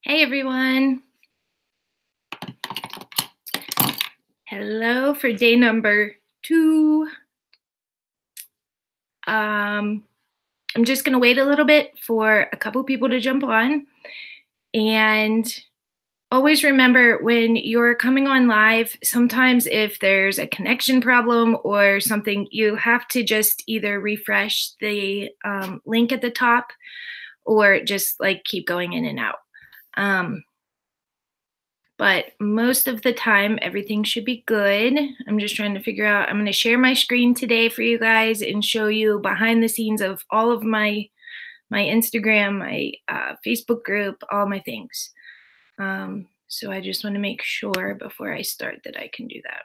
Hey everyone. Hello for day number 2. I'm just going to wait a little bit for a couple people to jump on. And always remember when you're coming on live, sometimes if there's a connection problem or something, you have to just either refresh the link at the top or just like keep going in and out. But most of the time, everything should be good. I'm just trying to figure out, I'm going to share my screen today for you guys and show you behind the scenes of all of my Instagram, my Facebook group, all my things. So I just want to make sure before I start that I can do that.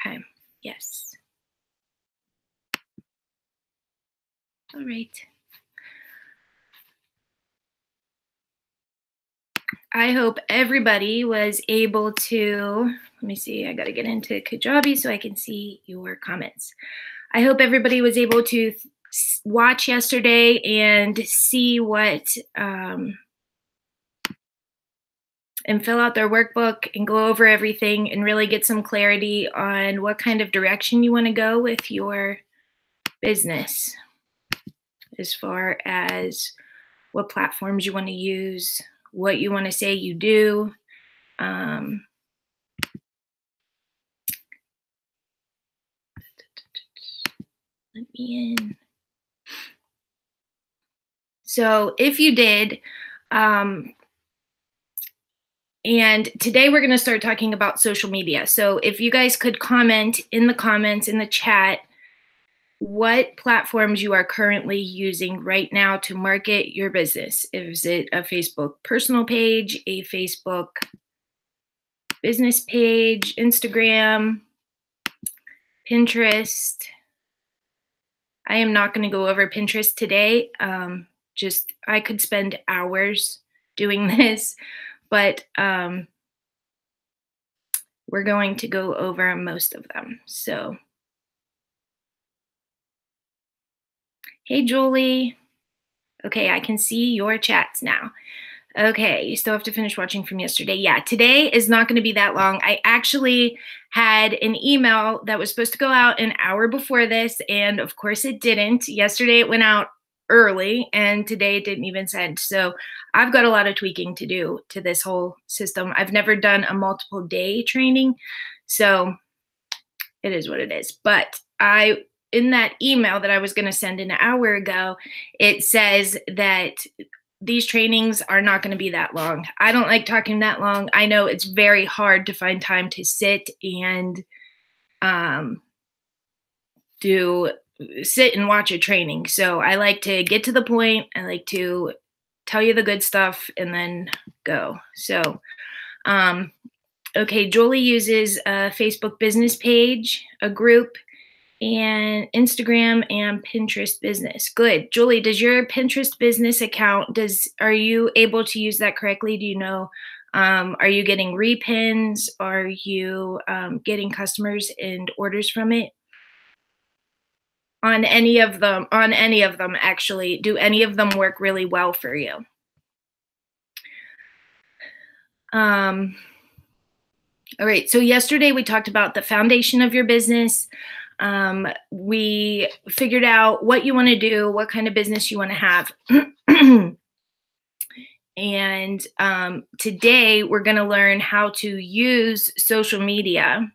Okay, yes. All right. I hope everybody was able to, let me see, I got to get into Kajabi so I can see your comments. I hope everybody was able to watch yesterday and see what, and fill out their workbook and go over everything and really get some clarity on what kind of direction you want to go with your business as far as what platforms you want to use, what you want to say you do. Let me in. So if you did, and today we're going to start talking about social media. So if you guys could comment in the comments in the chat what platforms you are currently using right now to market your business. Is it a Facebook personal page, a Facebook business page, Instagram, Pinterest? I am not going to go over Pinterest today. I could spend hours doing this, but we're going to go over most of them. So, hey, Julie. Okay, I can see your chats now. Okay, you still have to finish watching from yesterday. Yeah, today is not going to be that long. I actually had an email that was supposed to go out an hour before this, and of course it didn't. Yesterday it went out early, and today it didn't even send. So I've got a lot of tweaking to do to this whole system. I've never done a multiple day training, so it is what it is. But in that email that I was going to send an hour ago, it says that these trainings are not going to be that long. I don't like talking that long. I know it's very hard to find time to sit and sit and watch a training. So I like to get to the point. I like to tell you the good stuff and then go. So, okay, Julie uses a Facebook business page, a group, and Instagram and Pinterest business. Good. Julie, does your Pinterest business account, are you able to use that correctly? Do you know, are you getting repins? Are you getting customers and orders from it? On any of them, actually, do any of them work really well for you? All right, so yesterday we talked about the foundation of your business. We figured out what you want to do, what kind of business you want to have. And today we're going to learn how to use social media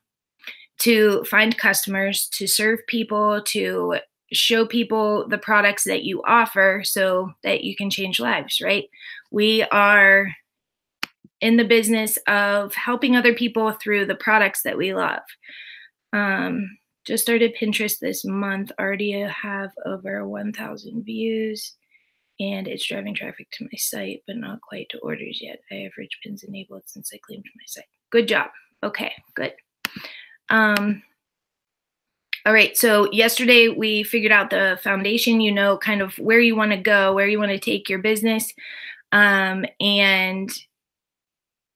to find customers, to serve people, to show people the products that you offer so that you can change lives, right? We are in the business of helping other people through the products that we love. Just started Pinterest this month, already have over 1,000 views, and it's driving traffic to my site, but not quite to orders yet. I have rich pins enabled since I claimed my site. Good job. Okay, good. All right, so yesterday we figured out the foundation, you know, kind of where you want to go, where you want to take your business, and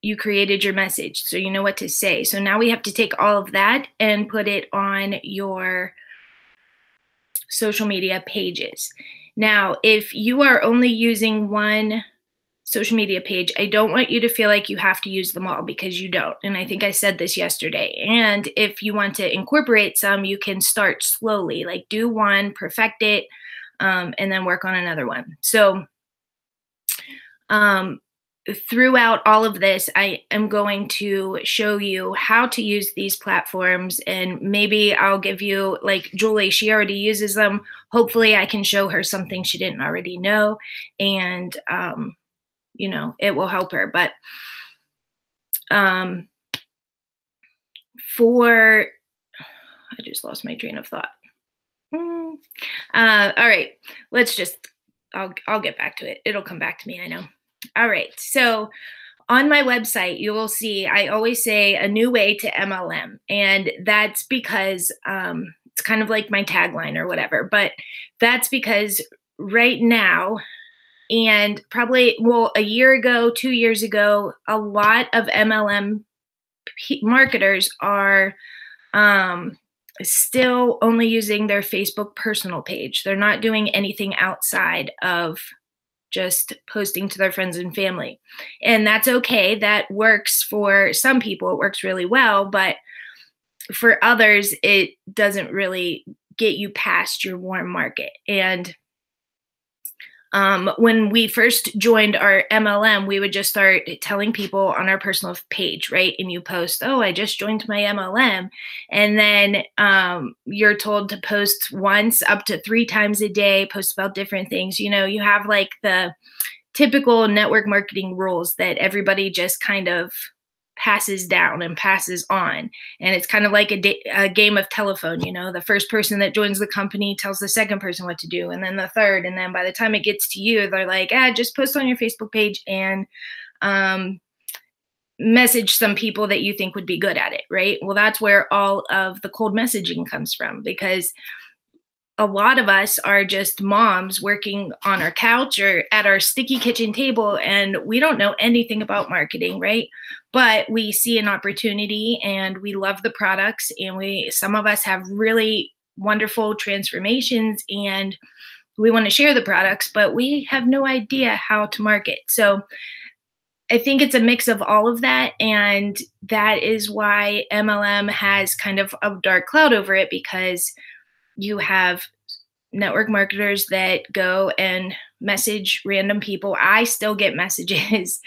you created your message, so you know what to say. So now we have to take all of that and put it on your social media pages. Now, if you are only using one social media page, I don't want you to feel like you have to use them all, because you don't. And I think I said this yesterday. And if you want to incorporate some, you can start slowly, like do one, perfect it, and then work on another one. So um, throughout all of this, I am going to show you how to use these platforms, and maybe I'll give you, like Julie, she already uses them. Hopefully I can show her something she didn't already know, and it will help her. But um, I just lost my train of thought. All right, I'll get back to it. It'll come back to me, I know. All right, so on my website, you will see, I always say a new way to MLM. And that's because it's kind of like my tagline or whatever, but that's because right now, and probably, well, a year ago, 2 years ago, a lot of MLM marketers are still only using their Facebook personal page. They're not doing anything outside of just posting to their friends and family. And that's okay. That works for some people. It works really well. But for others, it doesn't really get you past your warm market. And when we first joined our MLM, we would just start telling people on our personal page, right? And you post, oh, I just joined my MLM. And then you're told to post once up to 3 times a day, post about different things. You have like the typical network marketing rules that everybody just kind of passes down and passes on. And it's kind of like a game of telephone. The first person that joins the company tells the second person what to do, and then the third. And then by the time it gets to you, they're like, just post on your Facebook page and message some people that you think would be good at it, right? Well, that's where all of the cold messaging comes from, because a lot of us are just moms working on our couch or at our sticky kitchen table, and we don't know anything about marketing, right? But we see an opportunity and we love the products, and some of us have really wonderful transformations and we want to share the products, but we have no idea how to market. So I think it's a mix of all of that, and that is why MLM has kind of a dark cloud over it, because you have network marketers that go and message random people. I still get messages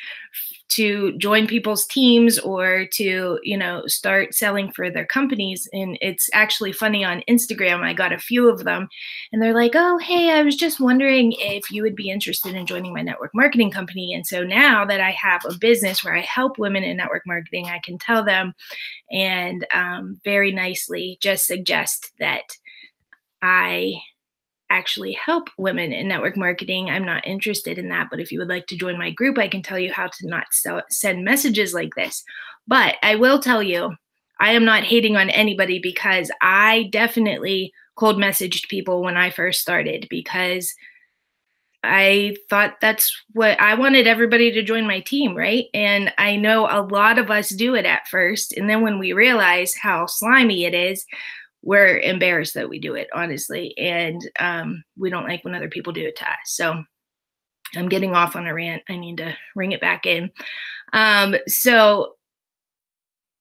to join people's teams or to, start selling for their companies. And it's actually funny, on Instagram, I got a few of them, and they're like, oh, hey, I was just wondering if you would be interested in joining my network marketing company. And so now that I have a business where I help women in network marketing, I can tell them and very nicely just suggest that I actually help women in network marketing. I'm not interested in that, but if you would like to join my group, I can tell you how to not send messages like this. But I will tell you, I am not hating on anybody, because I definitely cold messaged people when I first started, because I thought that's what I wanted, everybody to join my team, right? And I know a lot of us do it at first, and then when we realize how slimy it is, we're embarrassed that we do it, honestly. And we don't like when other people do it to us. So I'm getting off on a rant. I need to bring it back in. So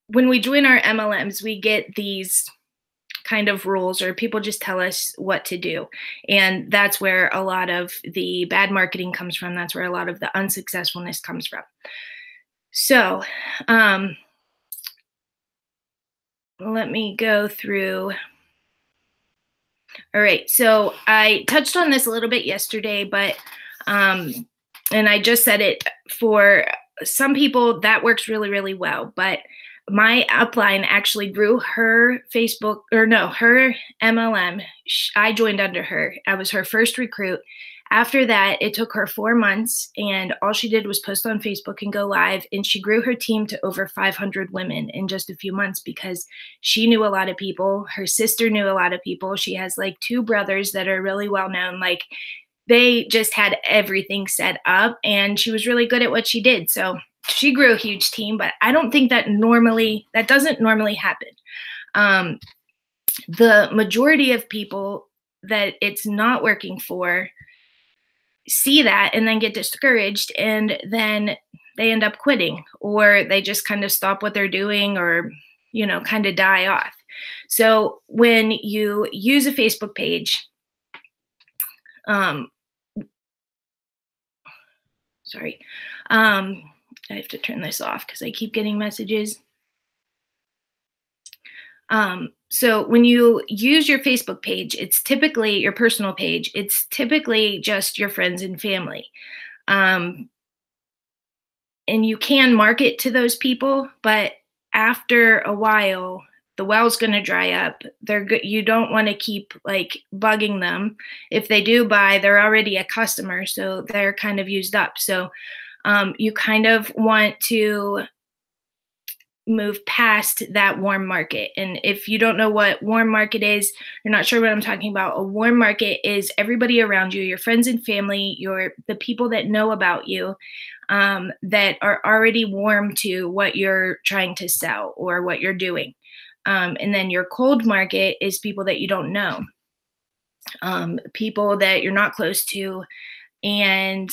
when we join our MLMs, we get these kind of rules, or people just tell us what to do. And that's where a lot of the bad marketing comes from. That's where a lot of the unsuccessfulness comes from. So let me go through. All right, so I touched on this a little bit yesterday, but and I just said it, for some people that works really, really well. But my upline actually grew her her MLM. I joined under her. I was her first recruit. After that, it took her 4 months, and all she did was post on Facebook and go live. And she grew her team to over 500 women in just a few months, because she knew a lot of people. Her sister knew a lot of people. She has like 2 brothers that are really well known. Like, they just had everything set up, and she was really good at what she did. So she grew a huge team, but I don't think that doesn't normally happen. The majority of people that it's not working for, see that and then get discouraged, and then they end up quitting, or they just kind of stop what they're doing, or kind of die off. So when you use a Facebook page, um sorry, I have to turn this off because I keep getting messages. So when you use your Facebook page, it's typically your personal page. It's typically just your friends and family. Um, and you can market to those people, but after a while, the well's going to dry up. They're good. You don't want to keep like bugging them. If they do buy, they're already a customer, so they're kind of used up. So you kind of want to move past that warm market. And if you don't know what warm market is, you're not sure what I'm talking about. A warm market is everybody around you, your friends and family, the people that know about you, that are already warm to what you're trying to sell or what you're doing. And then your cold market is people that you don't know, people that you're not close to, and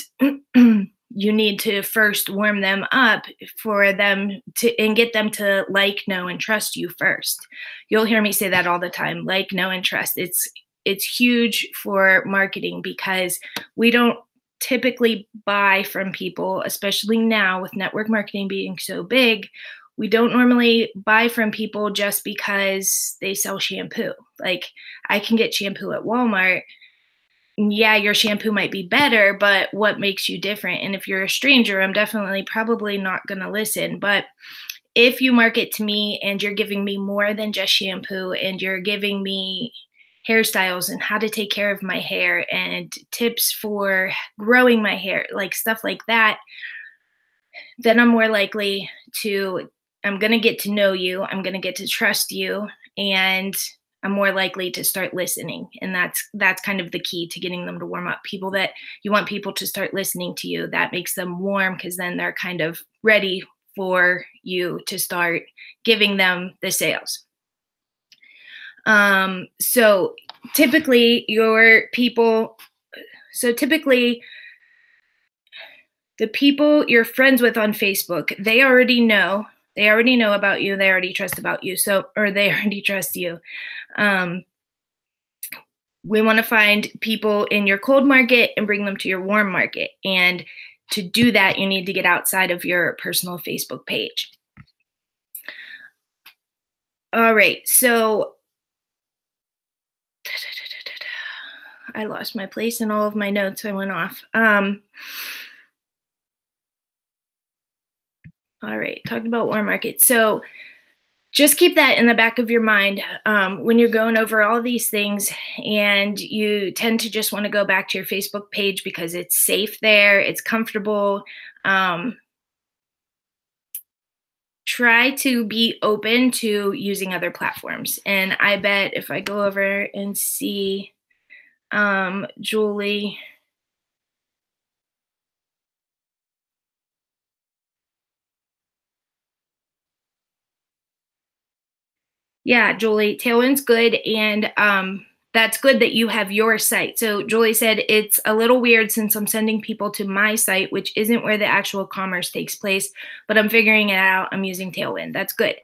you need to first warm them up for them to, and get them to like, know, and trust you first. You'll hear me say that all the time: like, know, and trust. It's huge for marketing, because we don't typically buy from people, especially now with network marketing being so big. We don't normally buy from people just because they sell shampoo. Like, I can get shampoo at Walmart. Yeah, your shampoo might be better, but what makes you different? And if you're a stranger, I'm definitely probably not going to listen. But if you market to me and you're giving me more than just shampoo, and you're giving me hairstyles and how to take care of my hair and tips for growing my hair, like stuff like that, then I'm more likely to, I'm going to get to know you. I'm going to get to trust you, and I'm more likely to start listening. And that's kind of the key to getting them to warm up. People that you want people to start listening to you, that makes them warm, because then they're kind of ready for you to start giving them the sales. So typically the people you're friends with on Facebook, they already know about you. They already trust about you. Or they already trust you. We want to find people in your cold market and bring them to your warm market. And to do that, you need to get outside of your personal Facebook page. All right. So I lost my place in all of my notes. I went off. All right. Talked about warm market. So just keep that in the back of your mind when you're going over all these things, and you tend to just want to go back to your Facebook page because it's safe there, it's comfortable. Try to be open to using other platforms. And I bet if I go over and see Julie, yeah, Julie, Tailwind's good. And that's good that you have your site. So Julie said, it's a little weird since I'm sending people to my site, which isn't where the actual commerce takes place, but I'm figuring it out. I'm using Tailwind. That's good.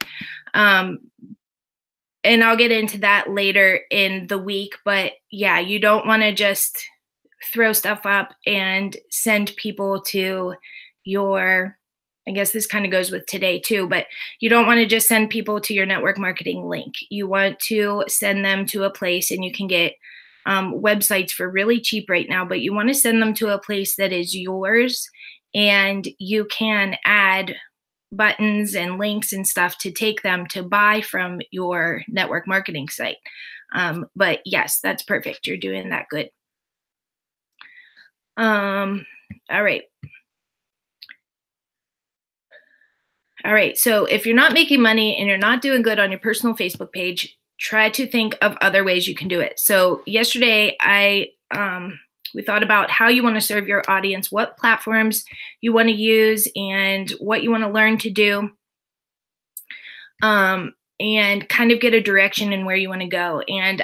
And I'll get into that later in the week. But yeah, you don't want to just throw stuff up and send people to your, I guess this kind of goes with today too, but you don't want to just send people to your network marketing link. You want to send them to a place, and you can get websites for really cheap right now, but you want to send them to a place that is yours, and you can add buttons and links and stuff to take them to buy from your network marketing site. But yes, that's perfect. You're doing that good. All right. All right. So if you're not making money and you're not doing good on your personal Facebook page, try to think of other ways you can do it. So yesterday, we thought about how you want to serve your audience, what platforms you want to use, and what you want to learn to do, and kind of get a direction in where you want to go. And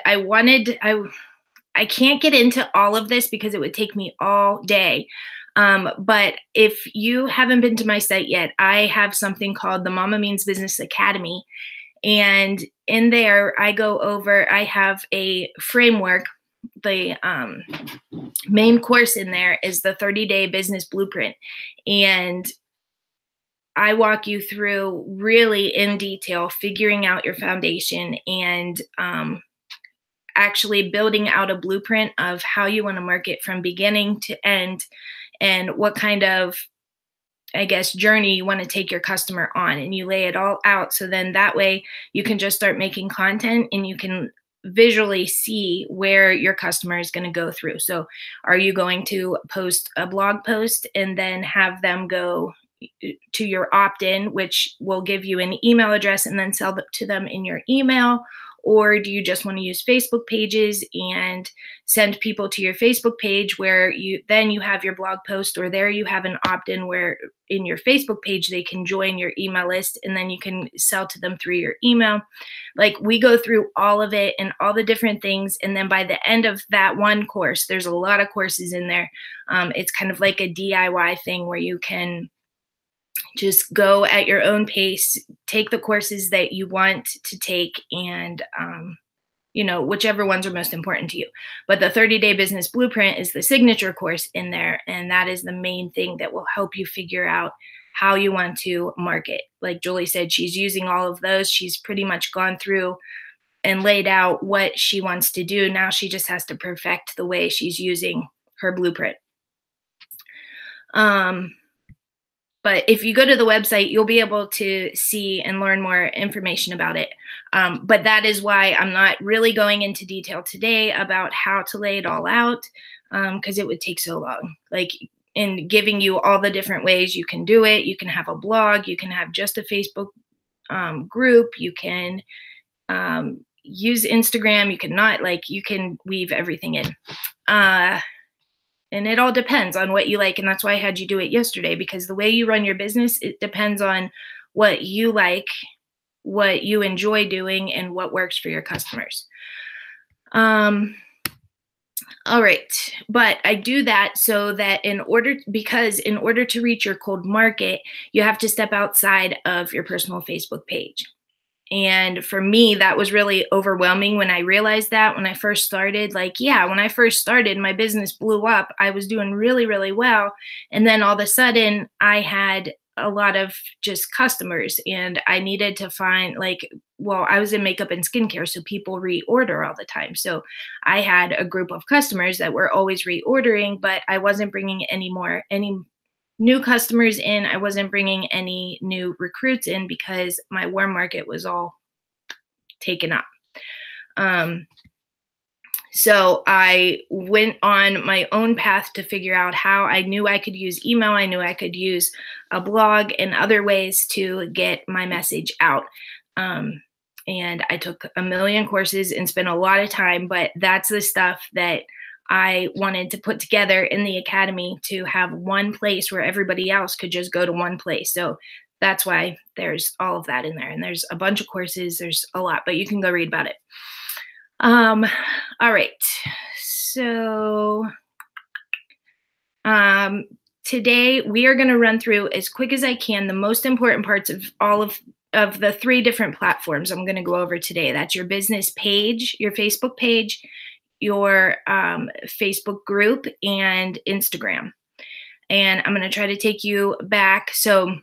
I can't get into all of this because it would take me all day. But if you haven't been to my site yet, I have something called the Mama Means Business Academy. And in there, I have a framework. The main course in there is the 30-day business blueprint. And I walk you through really in detail, figuring out your foundation and actually building out a blueprint of how you want to market from beginning to end and what kind of, I guess, journey you want to take your customer on. And you lay it all out. So then that way you can just start making content and you can visually see where your customer is going to go through. So are you going to post a blog post and then have them go to your opt-in, which will give you an email address and then sell to them in your email? Or do you just want to use Facebook pages and send people to your Facebook page where you have your blog post, or there you have an opt-in where in your Facebook page they can join your email list and then you can sell to them through your email. Like, we go through all of it and all the different things. And then by the end of that one course, there's a lot of courses in there. It's kind of like a DIY thing where you can just go at your own pace, take the courses that you want to take, and whichever ones are most important to you. But the 30-day business blueprint is the signature course in there, and that is the main thing that will help you figure out how you want to market. Like Julie said, she's using all of those. She's pretty much gone through and laid out what she wants to do. Now she just has to perfect the way she's using her blueprint. But if you go to the website, you'll be able to see and learn more information about it. But that is why I'm not really going into detail today about how to lay it all out, because it would take so long. Like, in giving you all the different ways you can do it. You can have a blog. You can have just a Facebook group. You can use Instagram. You cannot, you can weave everything in. And it all depends on what you like. And that's why I had you do it yesterday, because the way you run your business, it depends on what you like, what you enjoy doing, and what works for your customers. All right. But I do that so that in order to reach your cold market, you have to step outside of your personal Facebook page. And for me, that was really overwhelming when I realized that when I first started. When I first started, my business blew up. I was doing really, really well. And then all of a sudden, I had a lot of just customers, and I needed to find, I was in makeup and skincare, so people reorder all the time. So I had a group of customers that were always reordering, but I wasn't bringing any new customers in. I wasn't bringing any new recruits in because my warm market was all taken up. So I went on my own path to figure out how. I knew I could use email. I knew I could use a blog and other ways to get my message out. And I took a million courses and spent a lot of time, but that's the stuff that I wanted to put together in the academy to have one place where everybody else could just go to one place. So that's why there's all of that in there. And there's a bunch of courses. There's a lot, but you can go read about it. All right. So today we are going to run through as quick as I can the most important parts of all of the 3 different platforms I'm going to go over today. That's your business page, your Facebook page, your Facebook group, and Instagram. And I'm going to try to take you back. So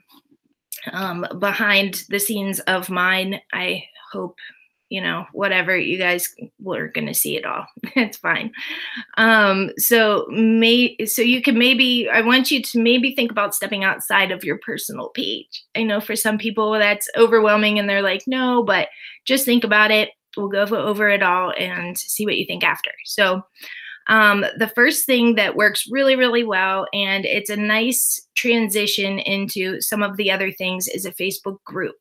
behind the scenes of mine, I hope, whatever, you guys were going to see it all. It's fine. So you can I want you to maybe think about stepping outside of your personal page. I know for some people that's overwhelming and they're like, no, but just think about it. We'll go over it all and see what you think after. So the first thing that works really, really well, and it's a nice transition into some of the other things, is a Facebook group.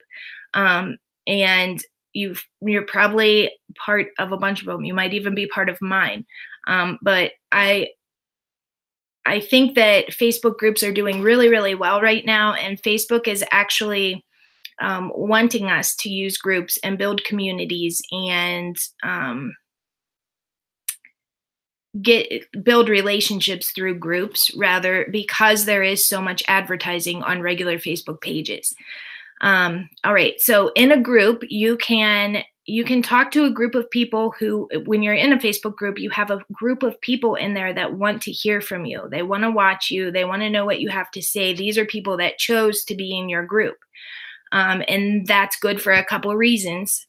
And you're probably part of a bunch of them. You might even be part of mine. But I think that Facebook groups are doing really, really well right now. And Facebook is actually wanting us to use groups and build communities and build relationships through groups rather, because there is so much advertising on regular Facebook pages. All right, so in a group, you can talk to a group of people who, when you're in a Facebook group, you have a group of people in there that want to hear from you. They want to watch you. They want to know what you have to say. These are people that chose to be in your group. And that's good for a couple of reasons.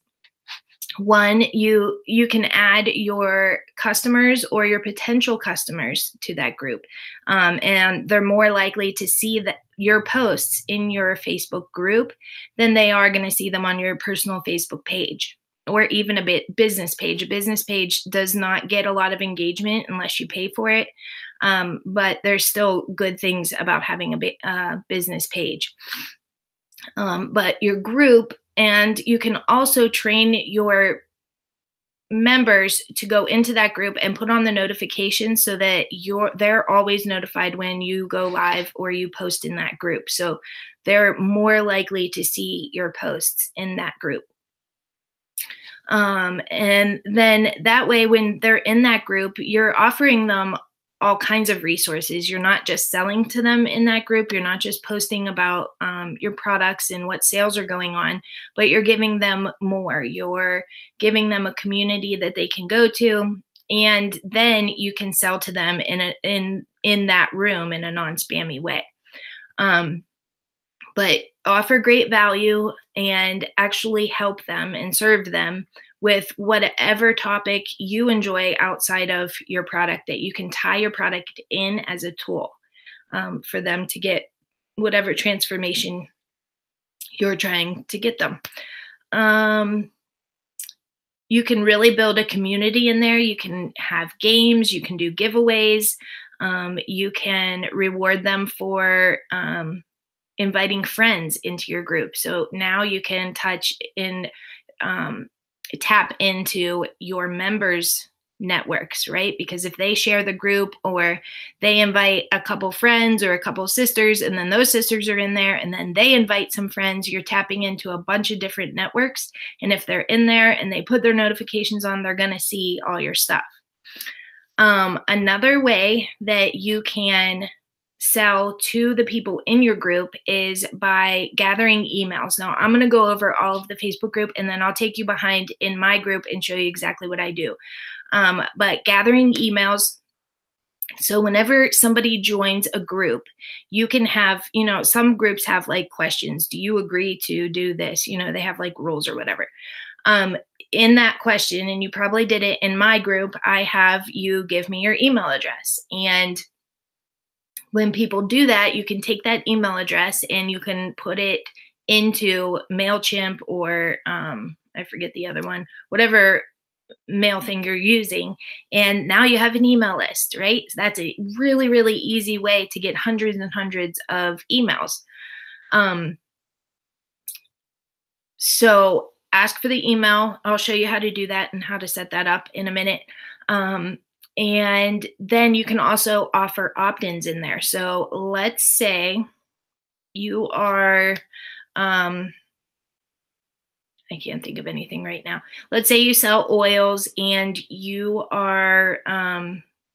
One, you can add your customers or your potential customers to that group, and they're more likely to see that your posts in your Facebook group than they are going to see them on your personal Facebook page or even business page. A business page does not get a lot of engagement unless you pay for it, but there's still good things about having a business page. But your group, and you can also train your members to go into that group and put on the notifications so that they're always notified when you go live or you post in that group. So they're more likely to see your posts in that group. And then that way, when they're in that group, you're offering them all kinds of resources. You're not just selling to them in that group. You're not just posting about your products and what sales are going on, but you're giving them more. You're giving them a community that they can go to, and then you can sell to them in that room in a non-spammy way. But offer great value and actually help them and serve them with whatever topic you enjoy outside of your product, that you can tie your product in as a tool for them to get whatever transformation you're trying to get them. You can really build a community in there. You can have games, you can do giveaways, you can reward them for inviting friends into your group. So now you can tap into your members' networks, right? Because if they share the group or they invite a couple friends or a couple sisters, and then those sisters are in there, and then they invite some friends, you're tapping into a bunch of different networks. And if they're in there and they put their notifications on, they're going to see all your stuff. Another way that you can sell to the people in your group is by gathering emails. Now, I'm going to go over all of the Facebook group, and then I'll take you behind in my group and show you exactly what I do. But gathering emails. So whenever somebody joins a group, you can have, some groups have like questions. Do you agree to do this? They have like rules or whatever. In that question, and you probably did it in my group, I have you give me your email address. And when people do that, you can take that email address and you can put it into MailChimp or I forget the other one, whatever mail thing you're using. And now you have an email list, right? So that's a really, really easy way to get hundreds and hundreds of emails. So ask for the email. I'll show you how to do that and how to set that up in a minute. And then you can also offer opt-ins in there. So let's say you are, I can't think of anything right now. Let's say you sell oils and you are,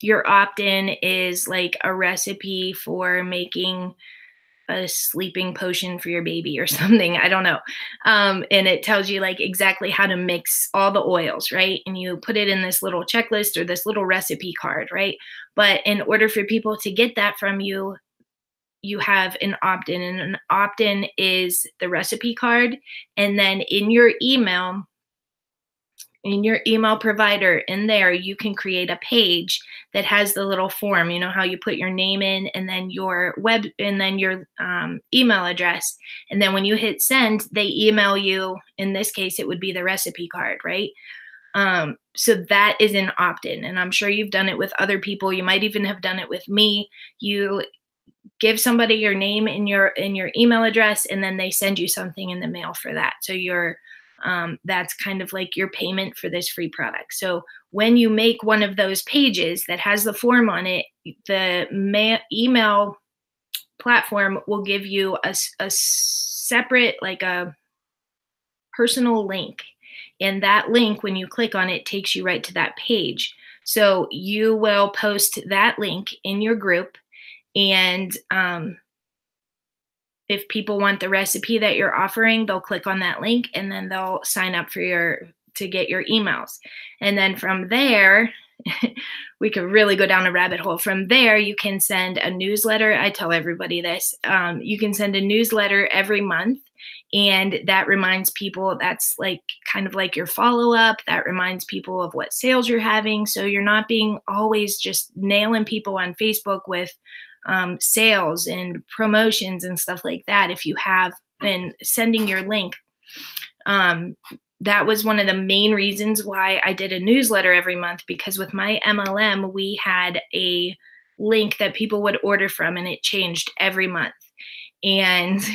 your opt-in is like a recipe for making a sleeping potion for your baby or something. I don't know. And it tells you like exactly how to mix all the oils, right? And you put it in this little checklist or this little recipe card, right? But in order for people to get that from you, you have an opt-in, and an opt-in is the recipe card. And then in your email provider, in there, you can create a page that has the little form. You know how you put your name in and then your email address. And then when you hit send, they email you. In this case, it would be the recipe card, right? So that is an opt-in. And I'm sure you've done it with other people. You might even have done it with me. You give somebody your name in your email address, and then they send you something in the mail for that. So that's kind of like your payment for this free product. So when you make one of those pages that has the form on it, the email platform will give you a separate, like a personal link. And that link, when you click on it, takes you right to that page. So you will post that link in your group, and if people want the recipe that you're offering, they'll click on that link and then they'll sign up for to get your emails. And then from there, we could really go down a rabbit hole. From there, you can send a newsletter. I tell everybody this. You can send a newsletter every month, and that reminds people. That's like kind of like your follow up. That reminds people of what sales you're having. So you're not being always just nailing people on Facebook with sales and promotions and stuff like that. If you have been sending your link, that was one of the main reasons why I did a newsletter every month, because with my MLM, we had a link that people would order from, and it changed every month. And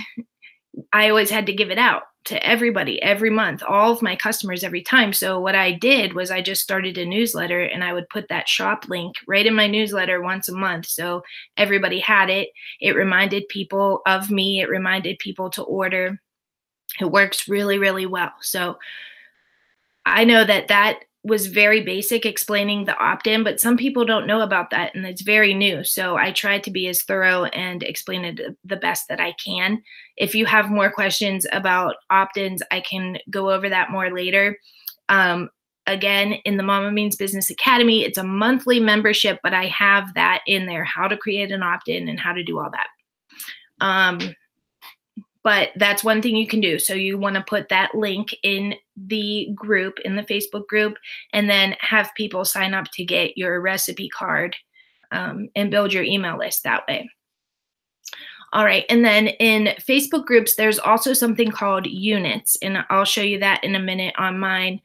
I always had to give it out to everybody every month, all of my customers every time. So what I did was I just started a newsletter, and I would put that shop link right in my newsletter once a month. So everybody had it. It reminded people of me. It reminded people to order. It works really, really well. So I know that that was very basic, explaining the opt-in, but some people don't know about that, and it's very new. So I tried to be as thorough and explain it the best that I can. If you have more questions about opt-ins, I can go over that more later. Again, in the Mama Means Business Academy, it's a monthly membership, but I have that in there, how to create an opt-in and how to do all that. But that's one thing you can do. So you want to put that link in the group, in the Facebook group, and then have people sign up to get your recipe card and build your email list that way. All right. And then in Facebook groups, there's also something called units, and I'll show you that in a minute on mine.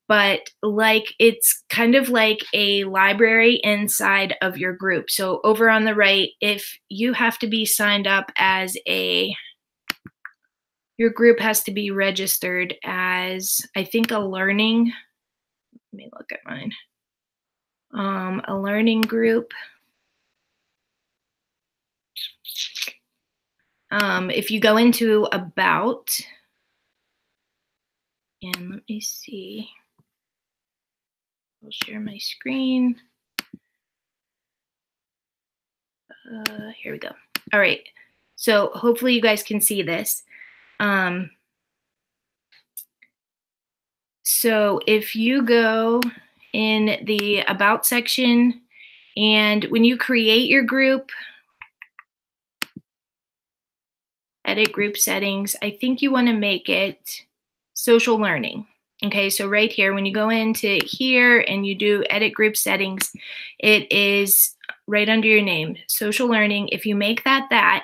But like, it's kind of like a library inside of your group. So over on the right, if you have to be signed up as your group has to be registered as, I think, a learning, let me look at mine, a learning group. If you go into about, and let me see, I'll share my screen. Here we go. All right. So hopefully you guys can see this. So if you go in the About section, and when you create your group, edit group settings, I think you want to make it social learning. Okay, so right here, when you go into here and you do edit group settings, it is right under your name, social learning. If you make that,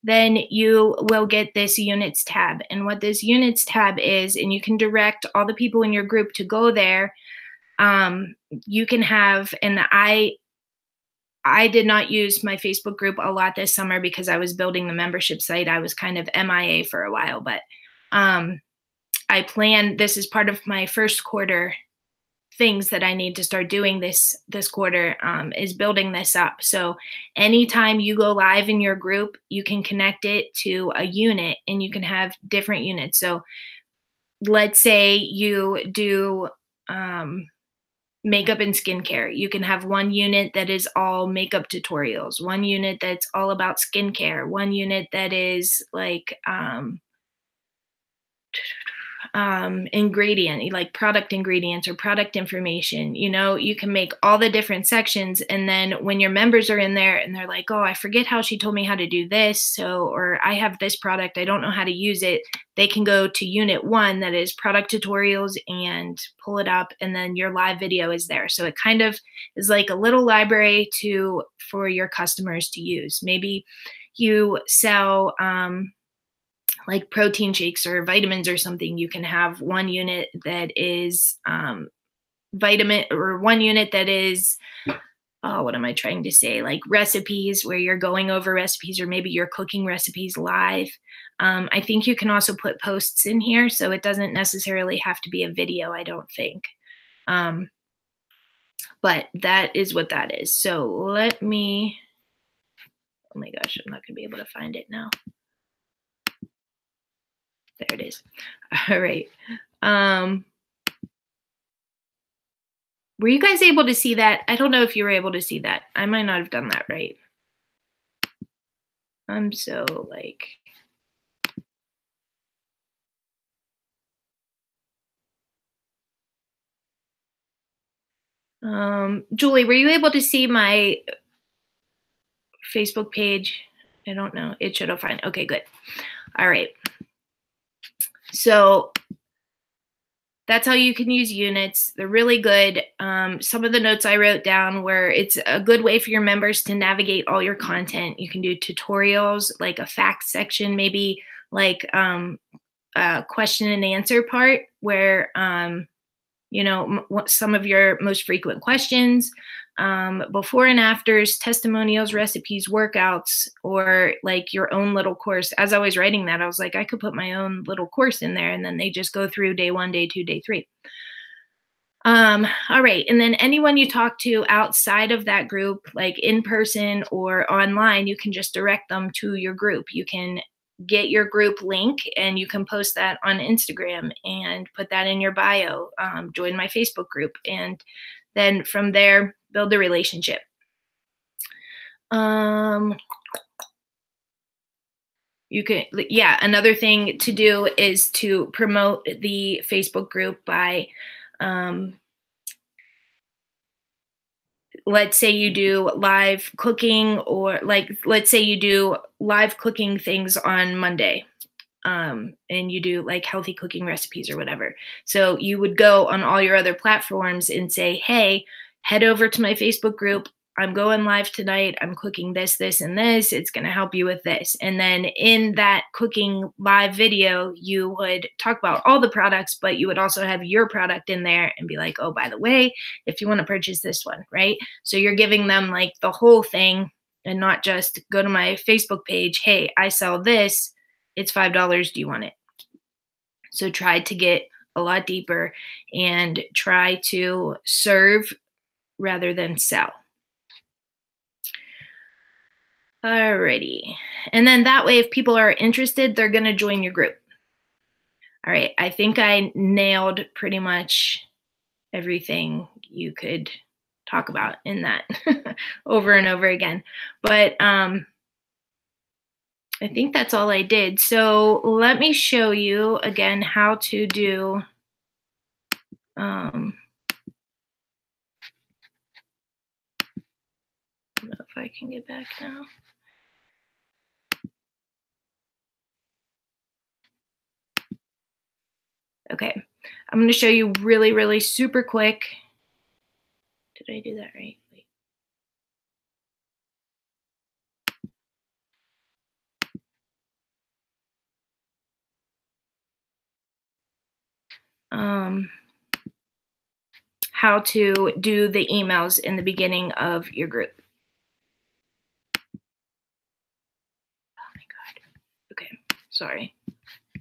then you will get this units tab. And what this units tab is, and you can direct all the people in your group to go there. You can have, and I did not use my Facebook group a lot this summer because I was building the membership site. I was kind of MIA for a while, but I plan, this is part of my first quarter things that I need to start doing this quarter, is building this up. So anytime you go live in your group, you can connect it to a unit, and you can have different units. So let's say you do makeup and skincare. You can have one unit that is all makeup tutorials, one unit that's all about skincare, one unit that is like ingredient, like product ingredients or product information. You know, you can make all the different sections, and then when your members are in there and they're like, oh, I forget how she told me how to do this, so, or I have this product, I don't know how to use it, they can go to unit 1 that is product tutorials and pull it up, and then your live video is there. So it kind of is like a little library for your customers to use. Maybe you sell like protein shakes or vitamins or something. You can have one unit that is vitamin, or one unit that is, oh, what am I trying to say? Like recipes, where you're going over recipes, or maybe you're cooking recipes live. I think you can also put posts in here, so it doesn't necessarily have to be a video, I don't think. But that is what that is. So let me, oh my gosh, I'm not gonna be able to find it now. There it is. All right. Were you guys able to see that? I don't know if you were able to see that. I might not have done that right. I'm so like, Julie, were you able to see my Facebook page? I don't know. It should have fine. Okay, good. All right. So that's how you can use units. They're really good. Some of the notes I wrote down were it's a good way for your members to navigate all your content. You can do tutorials, like a fact section, maybe like a question and answer part where some of your most frequent questions, before and afters, testimonials, recipes, workouts, or like your own little course. As I was writing that, I was like, I could put my own little course in there, and then they just go through day 1, day 2, day 3. All right. And then anyone you talk to outside of that group, like in person or online, you can just direct them to your group. You can get your group link and you can post that on Instagram and put that in your bio. Join my Facebook group. And then from there, build a relationship. You can, yeah, another thing to do is to promote the Facebook group by, let's say you do live cooking, or like, let's say you do live cooking things on Monday, and you do like healthy cooking recipes or whatever. So you would go on all your other platforms and say, hey, head over to my Facebook group. I'm going live tonight. I'm cooking this, this, and this. It's going to help you with this. And then in that cooking live video, you would talk about all the products, but you would also have your product in there and be like, oh, by the way, if you want to purchase this one, right? So you're giving them like the whole thing and not just go to my Facebook page. Hey, I sell this. It's $5. Do you want it? So try to get a lot deeper and try to serve rather than sell. Alrighty. And then that way, if people are interested, they're going to join your group. All right. I think I nailed pretty much everything you could talk about in that over and over again. But I think that's all I did. So let me show you again how to do I don't know if I can get back now. Okay, I'm going to show you really, really super quick. Did I do that right? Wait. How to do the emails in the beginning of your group. Oh my God. Okay, sorry.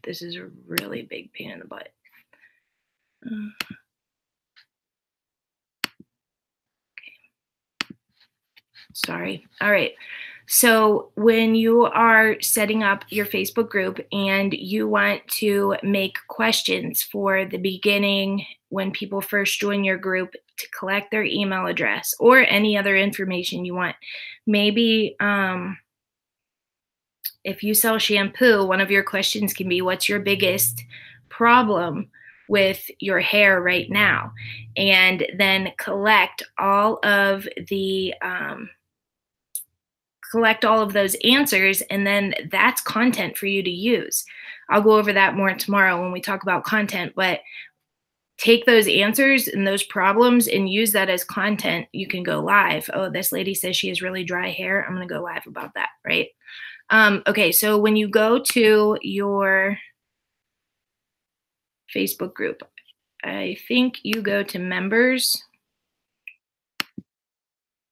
This is a really big pain in the butt. Okay. Sorry. All right. So when you are setting up your Facebook group and you want to make questions for the beginning when people first join your group to collect their email address or any other information you want, maybe if you sell shampoo, one of your questions can be, what's your biggest problem with your hair right now? And then collect all of those answers, and then that's content for you to use. I'll go over that more tomorrow when we talk about content, but take those answers and those problems and use that as content. You can go live. Oh, this lady says she has really dry hair. I'm going to go live about that, right? Okay, so when you go to your Facebook group, I think you go to members.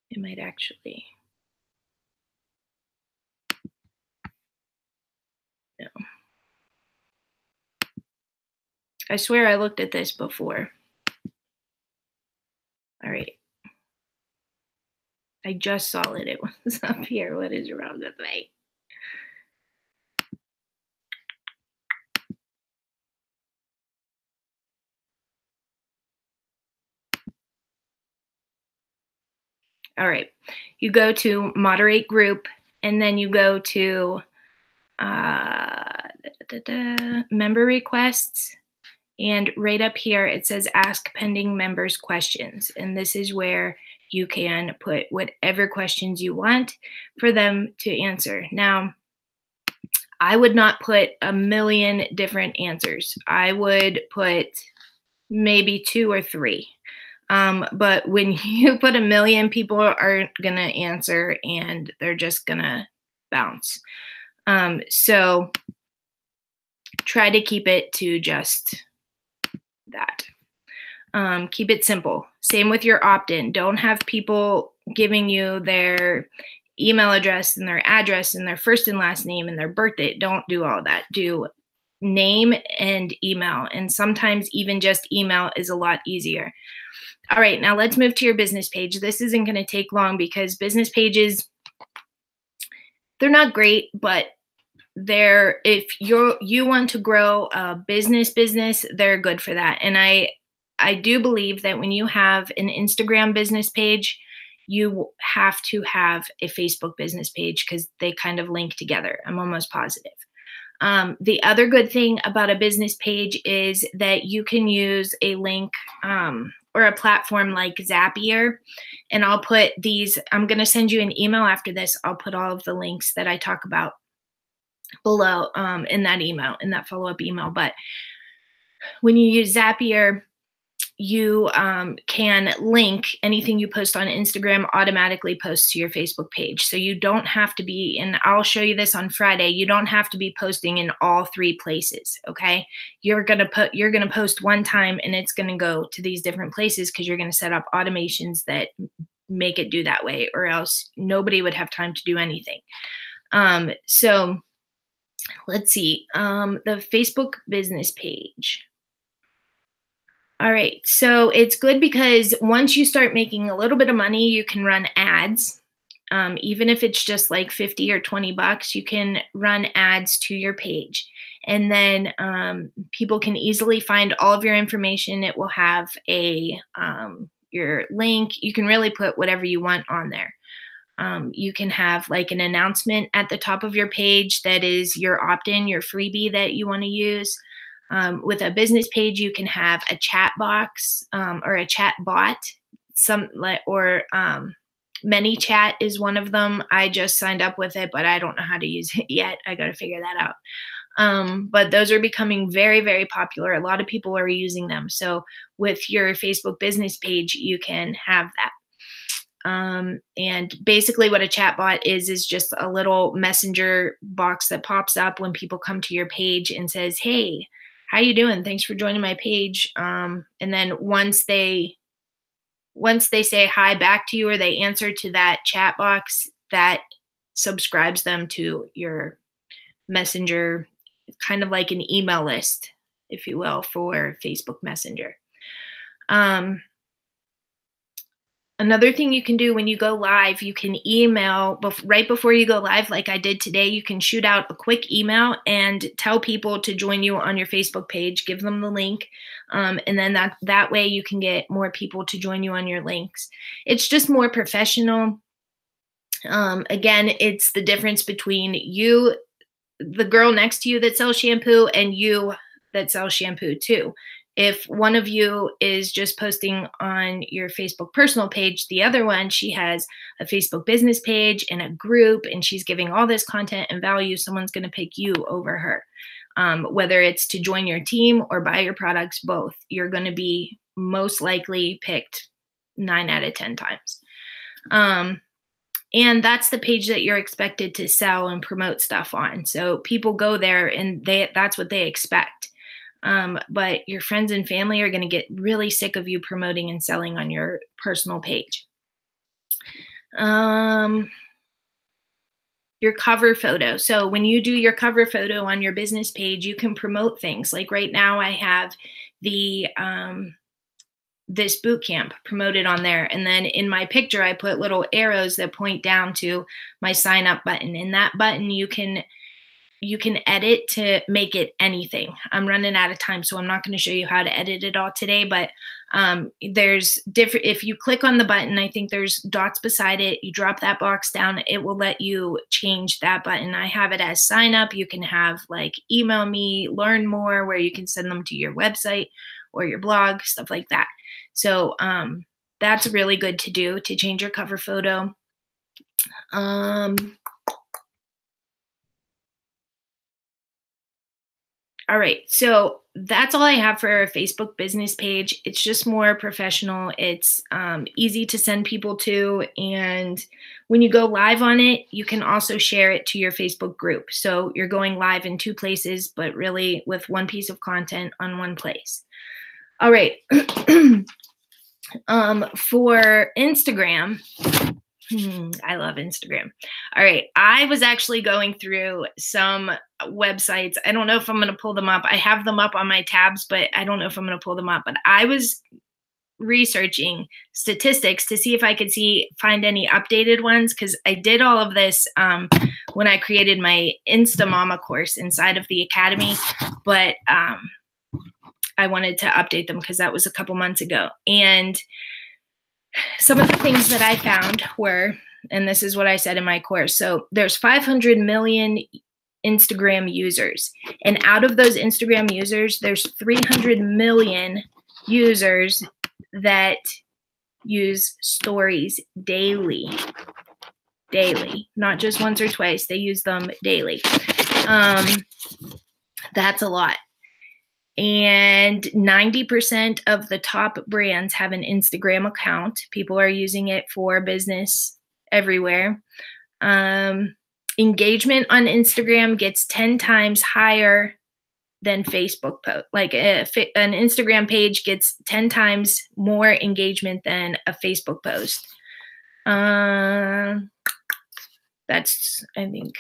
It might actually, no. I swear I looked at this before. All right. I just saw it. It was up here. What is wrong with me? All right. You go to moderate group, and then you go to member requests. And right up here, it says ask pending members questions. And this is where you can put whatever questions you want for them to answer. Now, I would not put a million different answers. I would put maybe 2 or 3. But when you put a million, people aren't going to answer and they're just going to bounce. So try to keep it to just that. Keep it simple. Same with your opt-in. Don't have people giving you their email address and their address and their first and last name and their birthday. Don't do all that. Do name and email. And sometimes even just email is a lot easier. All right, now let's move to your business page. This isn't going to take long because business pages, they're not great, but if you want to grow a business, they're good for that. And I do believe that when you have an Instagram business page, you have to have a Facebook business page because they kind of link together. I'm almost positive. The other good thing about a business page is that you can use a link or a platform like Zapier. And I'll put these, I'm going to send you an email after this. I'll put all of the links that I talk about below in that email, in that follow-up email. But when you use Zapier, you can link anything you post on Instagram automatically posts to your Facebook page. So you don't have to be, and I'll show you this on Friday, you don't have to be posting in all 3 places, okay? You're gonna post one time and it's gonna go to these different places because you're gonna set up automations that make it do that way, or else nobody would have time to do anything. So let's see, the Facebook business page. All right, so it's good because once you start making a little bit of money, you can run ads. Even if it's just like 50 or 20 bucks, you can run ads to your page. And then people can easily find all of your information. It will have your link. You can really put whatever you want on there. You can have like an announcement at the top of your page that is your opt-in, your freebie that you want to use. With a business page, you can have a chat box or a chat bot. ManyChat is one of them. I just signed up with it, but I don't know how to use it yet. I got to figure that out. But those are becoming very, very popular. A lot of people are using them. So with your Facebook business page, you can have that. And basically what a chat bot is just a little messenger box that pops up when people come to your page and says, hey, how you doing? Thanks for joining my page. And then once they say hi back to you or they answer to that chat box, that subscribes them to your messenger, kind of like an email list, if you will, for Facebook Messenger. Another thing you can do when you go live, you can email right before you go live, like I did today. You can shoot out a quick email and tell people to join you on your Facebook page, give them the link. And then that way you can get more people to join you on your links. It's just more professional. Again, it's the difference between you, the girl next to you that sells shampoo, and you that sells shampoo too. If one of you is just posting on your Facebook personal page, the other one, she has a Facebook business page and a group, and she's giving all this content and value, someone's going to pick you over her. Whether it's to join your team or buy your products, both, you're going to be most likely picked 9 out of 10 times. And that's the page that you're expected to sell and promote stuff on. So people go there and that's what they expect. But your friends and family are going to get really sick of you promoting and selling on your personal page. Your cover photo. So when you do your cover photo on your business page, you can promote things. Like right now I have this boot camp promoted on there. And then in my picture, I put little arrows that point down to my sign up button. And that button you can edit to make it anything. I'm running out of time, so I'm not going to show you how to edit it all today, but There's different, if you click on the button, I think there's dots beside it. You drop that box down, it will let you change that button. I have it as sign up. You can have like email me, learn more, where you can send them to your website or your blog, stuff like that. So that's really good to do to change your cover photo. All right, so that's all I have for a Facebook business page. It's just more professional. It's easy to send people to, and when you go live on it, you can also share it to your Facebook group. So you're going live in two places, but really with one piece of content on one place. All right, for Instagram, I love Instagram. All right. I was actually going through some websites. I don't know if I'm going to pull them up. I have them up on my tabs, but I don't know if I'm going to pull them up. But I was researching statistics to see if I could find any updated ones, because I did all of this when I created my Insta Mama course inside of the Academy. But I wanted to update them because that was a couple months ago. And some of the things that I found were, and this is what I said in my course, so there's 500 million Instagram users. And out of those Instagram users, there's 300 million users that use stories daily. Daily, not just once or twice. They use them daily. That's a lot. And 90% of the top brands have an Instagram account. People are using it for business everywhere. Engagement on Instagram gets 10 times higher than Facebook post. Like an Instagram page gets 10 times more engagement than a Facebook post. That's, I think.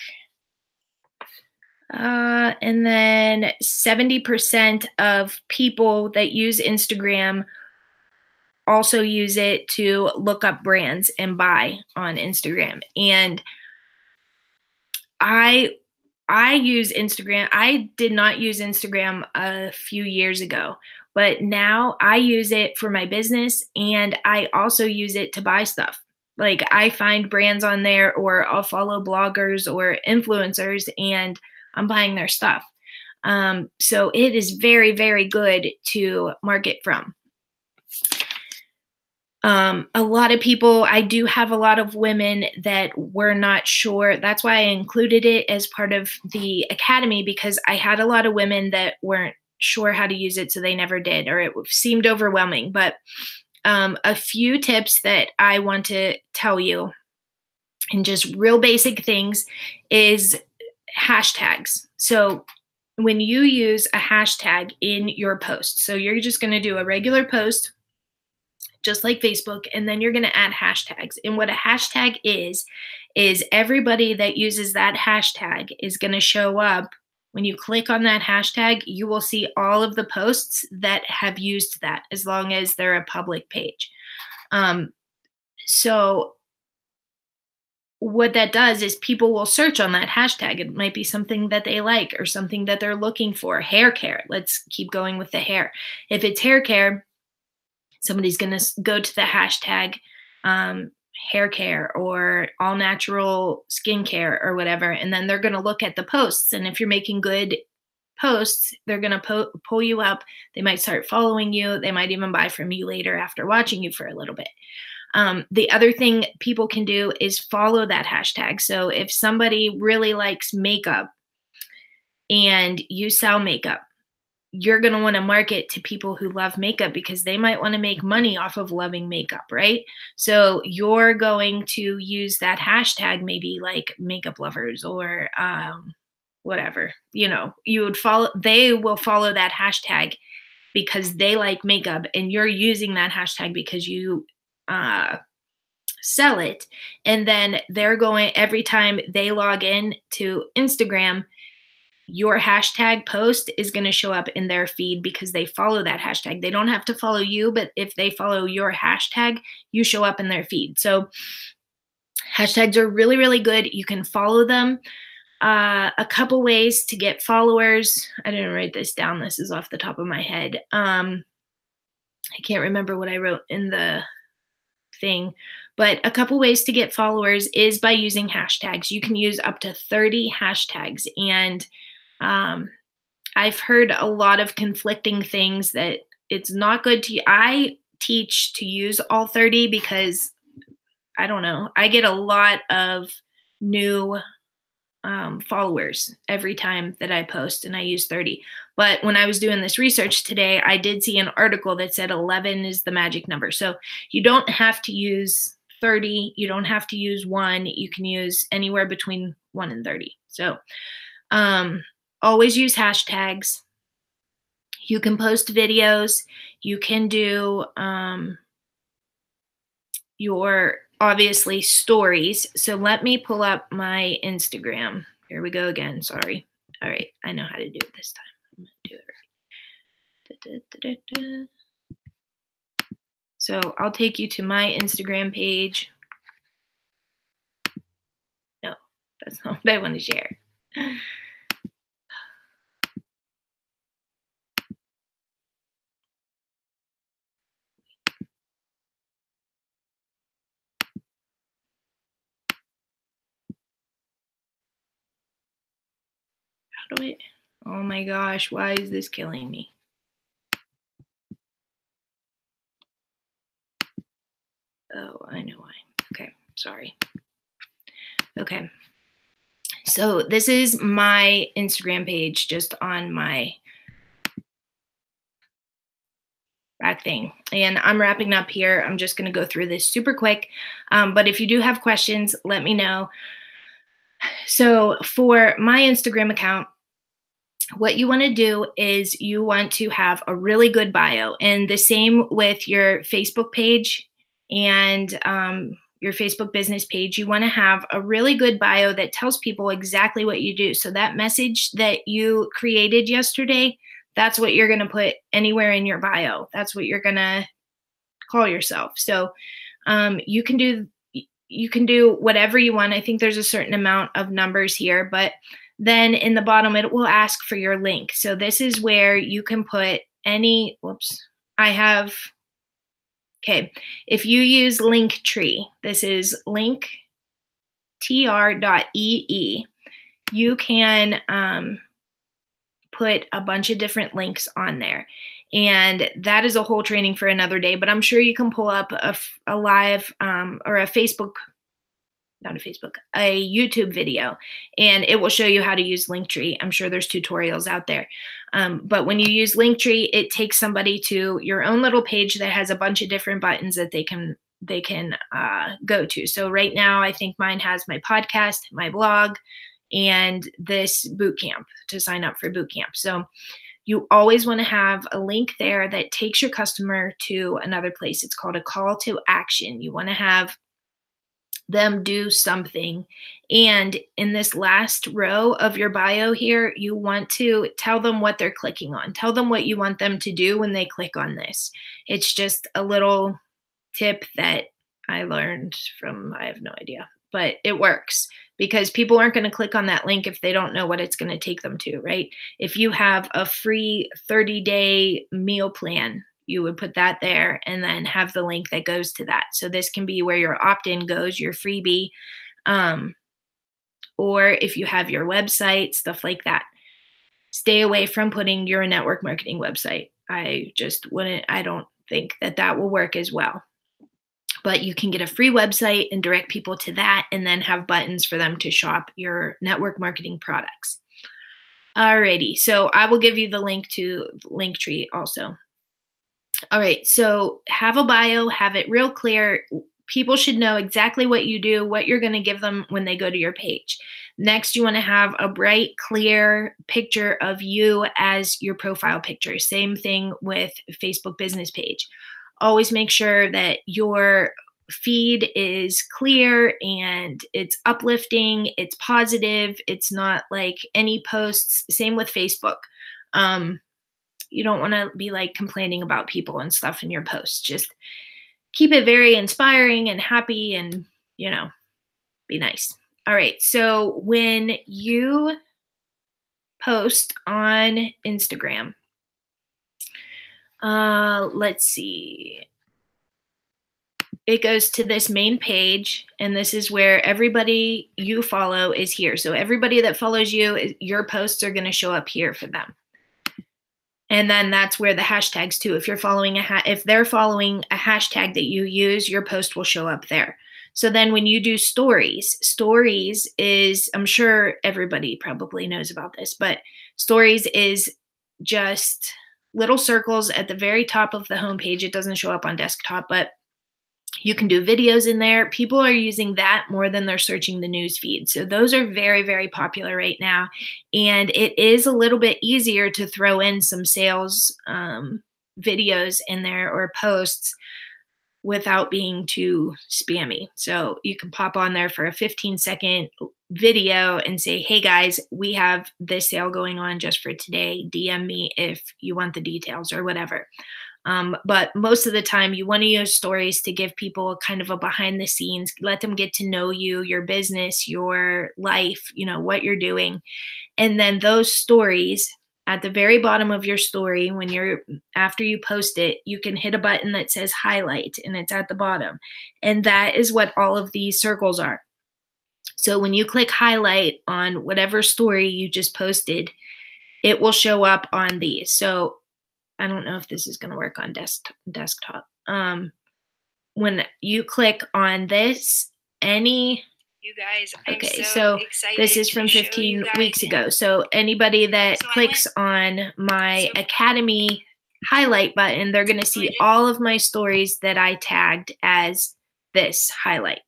And then 70% of people that use Instagram also use it to look up brands and buy on Instagram. And I use Instagram. I did not use Instagram a few years ago, but now I use it for my business, and I also use it to buy stuff. Like I find brands on there, or I'll follow bloggers or influencers, and I'm buying their stuff. So it is very, very good to market from. A lot of people, I do have a lot of women that were not sure. That's why I included it as part of the Academy, because I had a lot of women that weren't sure how to use it, so they never did, or it seemed overwhelming. But a few tips that I want to tell you, and just real basic things, is hashtags. So when you use a hashtag in your post, so you're just going to do a regular post, just like Facebook, and then you're going to add hashtags. And what a hashtag is everybody that uses that hashtag is going to show up. When you click on that hashtag, you will see all of the posts that have used that, as long as they're a public page. So what that does is people will search on that hashtag. It might be something that they like or something that they're looking for. Hair care. Let's keep going with the hair. If it's hair care, somebody's going to go to the hashtag hair care or all natural skincare or whatever, and then they're going to look at the posts. And if you're making good posts, they're going to pull you up. They might start following you. They might even buy from you later after watching you for a little bit. The other thing people can do is follow that hashtag. So if somebody really likes makeup and you sell makeup, you're going to want to market to people who love makeup, because they might want to make money off of loving makeup, right? So you're going to use that hashtag, maybe like makeup lovers or whatever, you would follow, they will follow that hashtag because they like makeup, and you're using that hashtag because you sell it. And then they're going, every time they log in to Instagram, your hashtag post is going to show up in their feed because they follow that hashtag. They don't have to follow you, but if they follow your hashtag, you show up in their feed. So hashtags are really, really good. You can follow them. A couple ways to get followers. I didn't write this down. This is off the top of my head. I can't remember what I wrote in the thing, but a couple ways to get followers is by using hashtags. You can use up to 30 hashtags, and um, I've heard a lot of conflicting things that it's not good to. I teach to use all 30 because I don't know. I get a lot of new followers every time that I post, and I use 30. But when I was doing this research today, I did see an article that said 11 is the magic number. So you don't have to use 30. You don't have to use 1. You can use anywhere between 1 and 30. So um, always use hashtags. You can post videos. You can do your obviously stories. So let me pull up my Instagram. Here we go again. Sorry. All right. I know how to do it this time. I'm going to do it right. Da, da, da, da. So I'll take you to my Instagram page. No, that's not what I want to share. How do I? Oh my gosh, why is this killing me? Oh, I know why. Okay, sorry. Okay. So this is my Instagram page just on my back thing. And I'm wrapping up here. I'm just going to go through this super quick. But if you do have questions, let me know. So for my Instagram account, what you want to do is you want to have a really good bio, and the same with your Facebook page and your Facebook business page. You want to have a really good bio that tells people exactly what you do. So that message that you created yesterday, that's what you're going to put anywhere in your bio. That's what you're going to call yourself. So you can do whatever you want. I think there's a certain amount of numbers here, but then in the bottom, it will ask for your link. So this is where you can put any, whoops, I have, okay. If you use Linktree, this is linktr.ee, you can put a bunch of different links on there. And that is a whole training for another day, but I'm sure you can pull up a live or a Facebook, not a Facebook, a YouTube video, and it will show you how to use Linktree. I'm sure there's tutorials out there. But when you use Linktree, it takes somebody to your own little page that has a bunch of different buttons that they can go to. So right now, I think mine has my podcast, my blog, and this boot camp to sign up for boot camp. So you always want to have a link there that takes your customer to another place. It's called a call to action. You want to have them do something. And in this last row of your bio here, you want to tell them what they're clicking on. Tell them what you want them to do when they click on this. It's just a little tip that I learned from, I have no idea, but it works because people aren't going to click on that link if they don't know what it's going to take them to, right? If you have a free 30-day meal plan, you would put that there and then have the link that goes to that. So this can be where your opt-in goes, your freebie, or if you have your website, stuff like that. Stay away from putting your network marketing website. I just wouldn't, I don't think that that will work as well. But you can get a free website and direct people to that and then have buttons for them to shop your network marketing products. Alrighty, so I will give you the link to Linktree also. All right, so have a bio, have it real clear. People should know exactly what you do, what you're going to give them when they go to your page. Next, you want to have a bright, clear picture of you as your profile picture. Same thing with Facebook business page. Always make sure that your feed is clear and it's uplifting, it's positive, it's not like any posts. Same with Facebook. You don't want to be like complaining about people and stuff in your posts. Just keep it very inspiring and happy and, you know, be nice. All right. So when you post on Instagram, Let's see. It goes to this main page, and this is where everybody you follow is here. So everybody that follows you, your posts are going to show up here for them. And then that's where the hashtags too. If you're following if they're following a hashtag that you use, your post will show up there. So then when you do stories is, I'm sure everybody probably knows about this, but stories is just little circles at the very top of the homepage. It doesn't show up on desktop, but you can do videos in there. People are using that more than they're searching the news feed. So those are very, very popular right now. And it is a little bit easier to throw in some sales videos in there or posts without being too spammy. So you can pop on there for a 15-second video and say, hey guys, we have this sale going on just for today. DM me if you want the details or whatever. But most of the time you want to use stories to give people kind of a behind the scenes, let them get to know you, your business, your life, what you're doing. And then those stories at the very bottom of your story, after you post it, you can hit a button that says highlight, and it's at the bottom. And that is what all of these circles are. So when you click highlight on whatever story you just posted, it will show up on these. So I don't know if this is going to work on desktop. When you click on this, you guys, okay, so this is from 15 weeks ago. So anybody that clicks on my Academy highlight button, they're going to see all of my stories that I tagged as this highlight.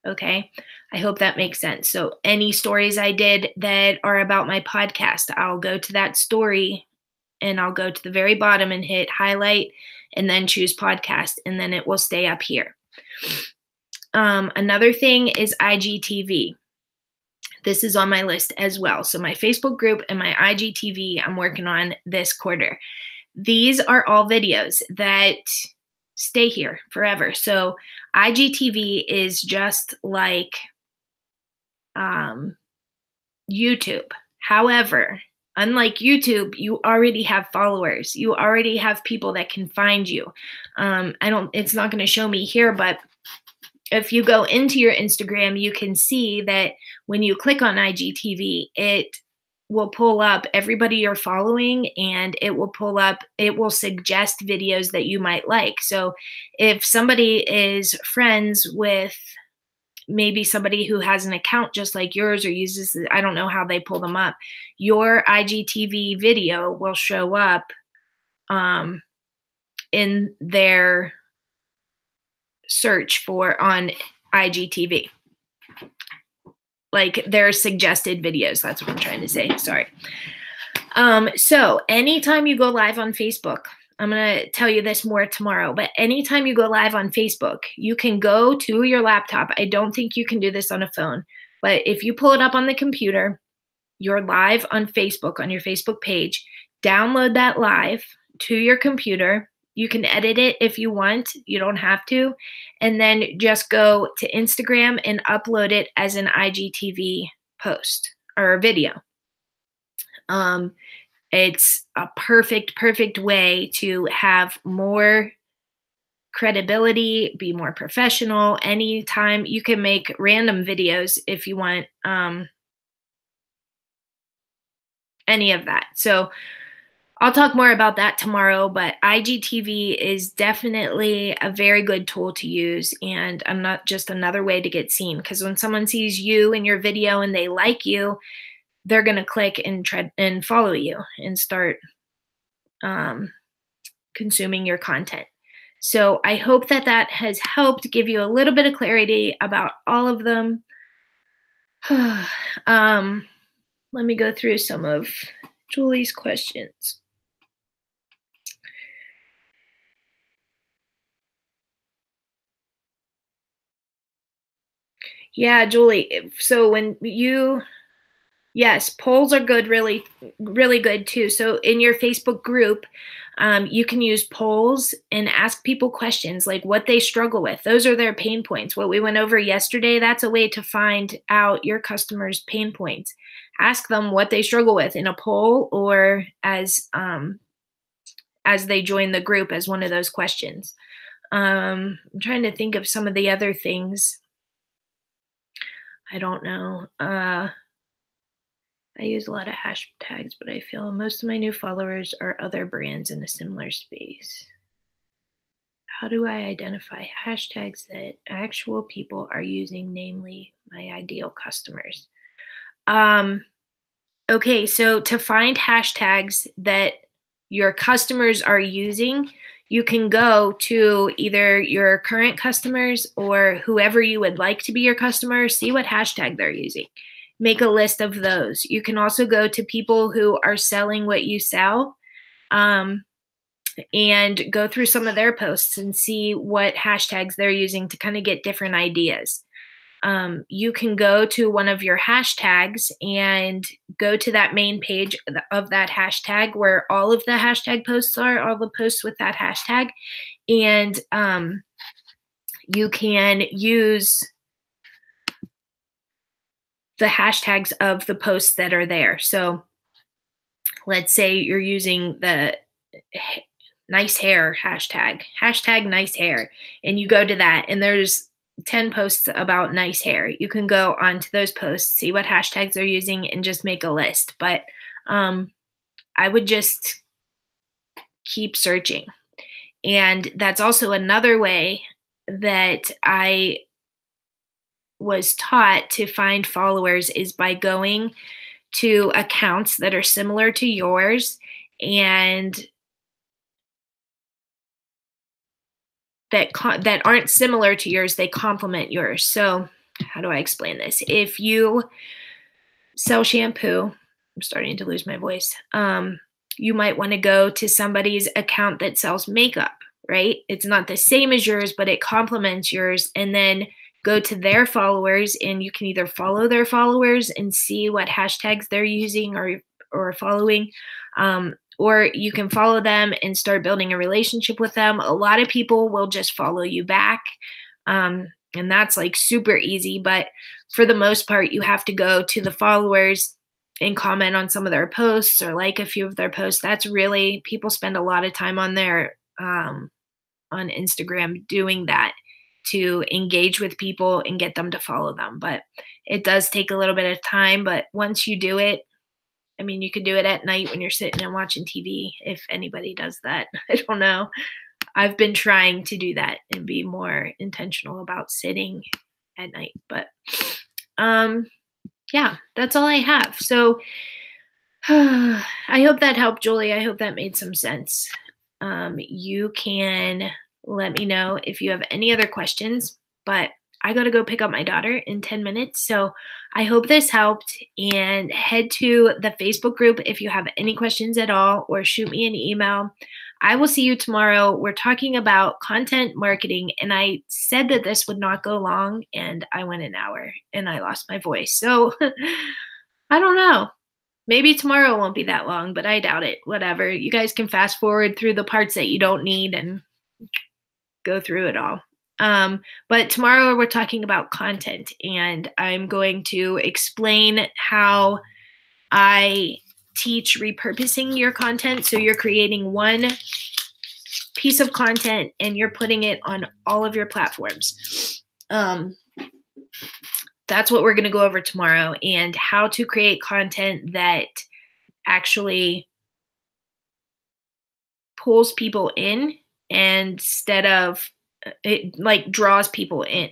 Okay, I hope that makes sense. So any stories I did that are about my podcast, I'll go to that story and I'll go to the very bottom and hit highlight and then choose podcast, and then it will stay up here. Another thing is IGTV. This is on my list as well. So my Facebook group and my IGTV I'm working on this quarter. These are all videos that stay here forever. So IGTV is just like YouTube. However, unlike YouTube, you already have followers. You already have people that can find you. It's not going to show me here, but if you go into your Instagram, you can see that when you click on IGTV, it will pull up everybody you're following, and it will suggest videos that you might like. So if somebody is friends with maybe somebody who has an account just like yours or uses, I don't know how they pull them up, your IGTV video will show up in their search for on IGTV. Like their suggested videos. That's what I'm trying to say. Sorry. So anytime you go live on Facebook, I'm going to tell you this more tomorrow, but anytime you go live on Facebook, you can go to your laptop. I don't think you can do this on a phone, but if you pull it up on the computer, you're live on Facebook, on your Facebook page, download that live to your computer. You can edit it if you want. You don't have to. And then just go to Instagram and upload it as an IGTV post or video. It's a perfect way to have more credibility, be more professional. Anytime you can make random videos if you want, any of that. So I'll talk more about that tomorrow, but IGTV is definitely a very good tool to use, and I'm not just another way to get seen, because when someone sees you in your video and they like you, they're going to click and follow you and start consuming your content. So I hope that has helped give you a little bit of clarity about all of them. Let me go through some of Julie's questions. Yeah, Julie. So yes, polls are good, really, really good too. So in your Facebook group, you can use polls and ask people questions like what they struggle with. Those are their pain points. What we went over yesterday, that's a way to find out your customers' pain points. Ask them what they struggle with in a poll or as as they join the group as one of those questions. I'm trying to think of some of the other things. I don't know. I use a lot of hashtags, but I feel most of my new followers are other brands in a similar space. How do I identify hashtags that actual people are using, namely my ideal customers? Um, okay, so to find hashtags that your customers are using, you can go to either your current customers or whoever you would like to be your customer, see what hashtag they're using. Make a list of those. You can also go to people who are selling what you sell. And go through some of their posts and see what hashtags they're using to kind of get different ideas. You can go to one of your hashtags and go to that main page of that hashtag where all of the hashtag posts are, all the posts with that hashtag. And you can use the hashtags of the posts that are there. So let's say you're using the nice hair hashtag nice hair, and you go to that and there's 10 posts about nice hair. You can go onto those posts, see what hashtags they're using, and just make a list. But I would just keep searching. And that's also another way that I was taught to find followers is by going to accounts that are similar to yours and that aren't similar to yours, they complement yours. So how do I explain this? If you sell shampoo, I'm starting to lose my voice. You might want to go to somebody's account that sells makeup, right? It's not the same as yours, but it complements yours. And then go to their followers, and you can either follow their followers and see what hashtags they're using or following, or you can follow them and start building a relationship with them. A lot of people will just follow you back. And that's like super easy. But for the most part, you have to go to the followers and comment on some of their posts or like a few of their posts. That's really, people spend a lot of time on their, on Instagram doing that to engage with people and get them to follow them. But it does take a little bit of time. But once you do it, I mean, you could do it at night when you're sitting and watching TV, if anybody does that. I don't know. I've been trying to do that and be more intentional about sitting at night. But yeah, that's all I have. So I hope that helped, Julie. I hope that made some sense. You can let me know if you have any other questions, but I got to go pick up my daughter in 10 minutes. So I hope this helped, and head to the Facebook group if you have any questions at all, or shoot me an email. I will see you tomorrow. We're talking about content marketing, and I said that this would not go long, and I went an hour and I lost my voice. So I don't know. Maybe tomorrow won't be that long, but I doubt it. Whatever. You guys can fast forward through the parts that you don't need and go through it all. But tomorrow we're talking about content, and I'm going to explain how I teach repurposing your content. So you're creating one piece of content and you're putting it on all of your platforms. That's what we're going to go over tomorrow, and how to create content that actually pulls people in instead of it like draws people in.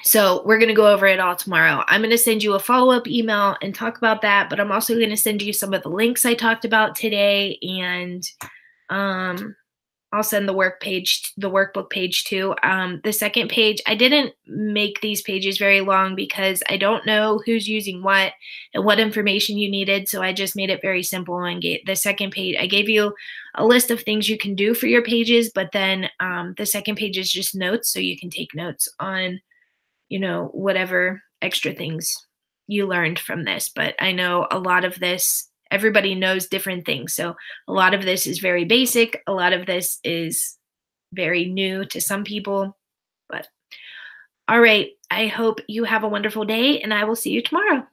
So we're going to go over it all tomorrow. I'm going to send you a follow-up email and talk about that, but I'm also going to send you some of the links I talked about today, and I'll send the workbook page too. The second page, I didn't make these pages very long because I don't know who's using what and what information you needed. So I just made it very simple and gave the second page. I gave you a list of things you can do for your pages, but then the second page is just notes. So you can take notes on, whatever extra things you learned from this. But I know a lot of this, everybody knows different things. So a lot of this is very basic. A lot of this is very new to some people. But all right, I hope you have a wonderful day, and I will see you tomorrow.